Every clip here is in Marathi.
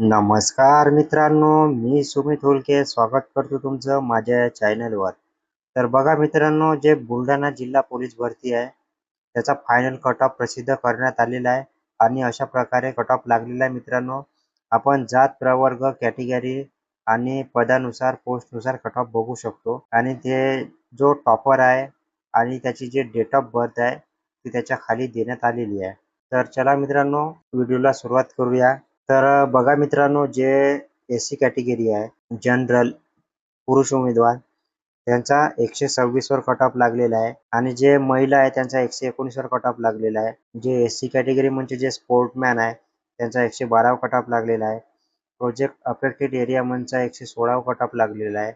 नमस्कार मित्रांनो, मी सुमित हुलके स्वागत करतो तुमचं माझ्या चॅनलवर. तर बघा मित्रांनो, जे बुलढाणा जिल्हा पोलीस भरती आहे, त्याचा फायनल कट ऑफ प्रसिद्ध करण्यात आलेला आहे आणि अशा प्रकारे कट ऑफ लागलेला आहे मित्रांनो. आपण जात, प्रवर्ग, कॅटेगरी आणि पदानुसार, पोस्टनुसार कट ऑफ बघू शकतो आणि ते जो टॉपर आहे आणि त्याची जे डेट ऑफ बर्थ आहे, ती त्याच्या खाली देण्यात आलेली आहे. तर चला मित्रांनो, व्हिडिओला सुरुवात करूया. तर बघा मित्रांनो, जे एस-सी कॅटेगरी आहे जनरल पुरुष उमेदवार त्यांचा 126 वर कट ऑफ लागलेला आहे आणि जे महिला आहे त्यांचा 119 वर कट ऑफ लागलेला आहे. जे एस-सी कॅटेगरी म्हणजे जे स्पोर्टमॅन आहे त्यांचा 112 वर कट ऑफ लागलेला आहे. प्रोजेक्ट अफेक्टेड एरिया मनचा 116 वर कट ऑफ लागलेला आहे.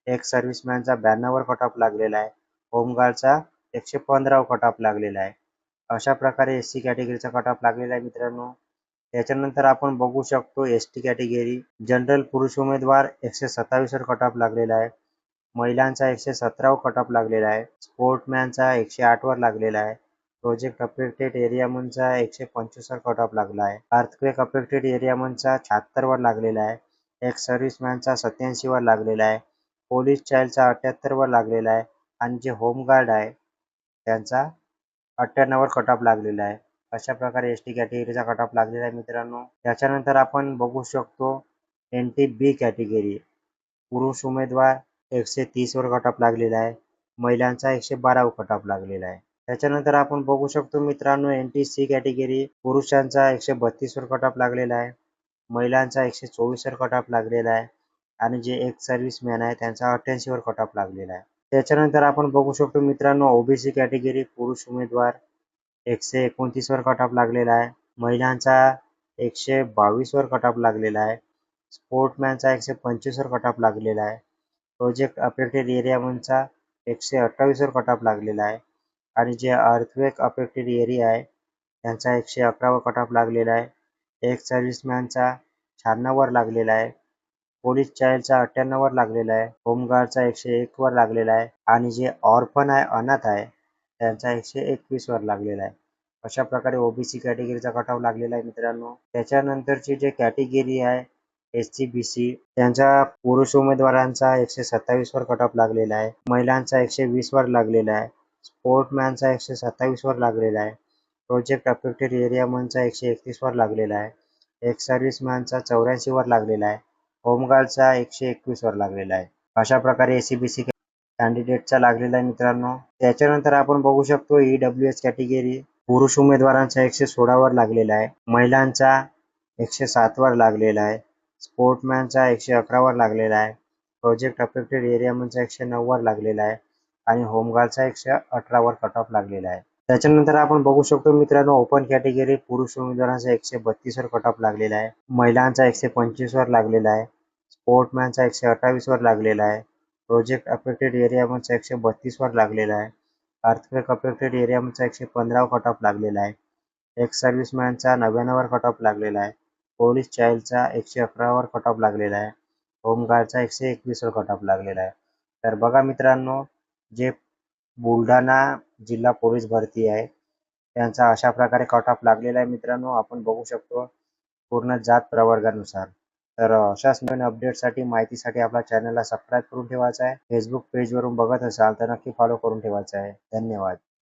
एक्स सर्व्हिसमॅनचा 92 वर कट ऑफ लागलेला आहे. होमगार्डचा 115 वर कट ऑफ लागलेला आहे. अशा प्रकारे एस-सी कॅटेगरीचा कट ऑफ लागलेला आहे मित्रांनो. त्याच्यानंतर आपण बघू शकतो एस-टी कॅटेगरी जनरल पुरुष उमेदवार 127 वर कट ऑफ लागलेला आहे. महिलांचा 117 वर कट ऑफ लागलेला आहे. स्पोर्टमॅनचा 108 वर लागलेला आहे. प्रोजेक्ट अफेक्टेड एरिया मनचा 125 वर कट ऑफ लागला आहे. अर्थक्वेक अफेक्टेड एरिया मनचा 76 वर लागलेला आहे. एक्स सर्व्हिसमॅनचा 87 वर लागलेला आहे. पोलीस चाइल्डचा 78 वर लागलेला आहे आणि जे होमगार्ड आहे त्यांचा 98 वर कट ऑफ लागलेला आहे. अशा प्रकारे एस-टी कॅटेगरीचा कट ऑफ लागलेला आहे मित्रांनो. त्याच्यानंतर आपण बघू शकतो एन-टी-बी कॅटेगरी पुरुष उमेदवार 130 वर कट ऑफ लागलेला आहे. महिलांचा 112 वर कट ऑफ लागलेला आहे. त्याच्यानंतर आपण बघू शकतो मित्रांनो एन-टी-सी कॅटेगरी पुरुषांचा 132 वर कट ऑफ लागलेला आहे. महिलांचा 124 वर कट ऑफ लागलेला आहे आणि जे एक्स सर्व्हिसमॅन आहे त्यांचा 88 वर कट ऑफ लागलेला आहे. त्याच्यानंतर आपण बघू शकतो मित्रांनो ओबीसी कॅटेगरी पुरुष उमेदवार 129 वर कट ऑफ लागलेला आहे. महिलांचा 122 वर कट ऑफ लागलेला आहे. स्पोर्टमॅनचा 125 वर कट ऑफ लागलेला आहे. प्रोजेक्ट अफेक्टेड एरिया मनचा 128 वर कट ऑफ लागलेला आहे आणि जे अर्थक्वेक अफेक्टेड एरिया आहे त्यांचा 111 वर कट ऑफ लागलेला आहे. एक्स सर्व्हिसमॅनचा 96 वर लागलेला आहे. पोलीस चाइल्डचा 98 वर लागलेला आहे. होमगार्डचा 101 वर लागलेला आहे आणि जे ऑर्फन आहे अनाथ आहे त्यांचा 121 वर लागलेला आहे. अशा प्रकारे ओबीसी कॅटेगरीचा कट ऑफ लागलेला आहे मित्रांनो. त्याच्यानंतरची जे कॅटेगरी आहे एस-सी-बी-सी त्यांच्या पुरुष उमेदवारांचा 127 वर कट ऑफ लागलेला आहे. महिलांचा 120 वर लागलेला आहे. स्पोर्टमॅनचा 127 वर लागलेला आहे. प्रोजेक्ट अफेक्टेड एरिया मनचा 131 वर लागलेला आहे. एक्स सर्व्हिसमॅनचा 84 वर लागलेला आहे. होमगार्डचा 121 वर लागलेला आहे. अशा प्रकारे एस-सी-बी-सी कॅन्डिडेटचा लागलेला आहे मित्रांनो. त्याच्यानंतर आपण बघू शकतो ईडब्ल्यूएस कॅटेगरी पुरुष उमेदवारांचा 116 वर लागलेला आहे. महिलांचा 107 वर लागलेला आहे. स्पोर्टमॅनचा 111 वर लागलेला आहे. प्रोजेक्ट अफेक्टेड एरिया मनचा 109 वर लागलेला आहे आणि होमगार्डचा 118 वर कट ऑफ लागलेला आहे. त्याच्यानंतर आपण बघू शकतो मित्रांनो ओपन कॅटेगरी पुरुष उमेदवारांचा 132 वर कट ऑफ लागलेला आहे. महिलांचा 125 वर लागलेला आहे. स्पोर्टमॅनचा 128 वर लागलेला आहे. प्रोजेक्ट अफेक्टेड एरिया मनचा 132 वर लागलेला आहे. अर्थक्वेक अफेक्टेड एरिया मनचा 115 वर कट ऑफ लागलेला आहे. एक्स सर्व्हिसमॅनचा 99 वर कट ऑफ लागलेला आहे. पोलीस चाइल्डचा 111 वर कट ऑफ लागलेला आहे. होमगार्डचा 121 वर कट ऑफ लागलेला आहे. तर बघा मित्रांनो, जे बुलढाणा जिल्हा पोलीस भरती आहे त्यांचा अशा प्रकारे कट ऑफ लागलेला आहे मित्रांनो. आपण बघू शकतो पूर्ण जात प्रवर्गानुसार. तर अशाच नवीन अपडेटसाठी माहितीसाठी आपल्या चॅनलला सबस्क्राईब करून ठेवायचा आहे. फेसबुक पेजवरून बघत असाल तर नक्की फॉलो करून ठेवायचा आहे. धन्यवाद.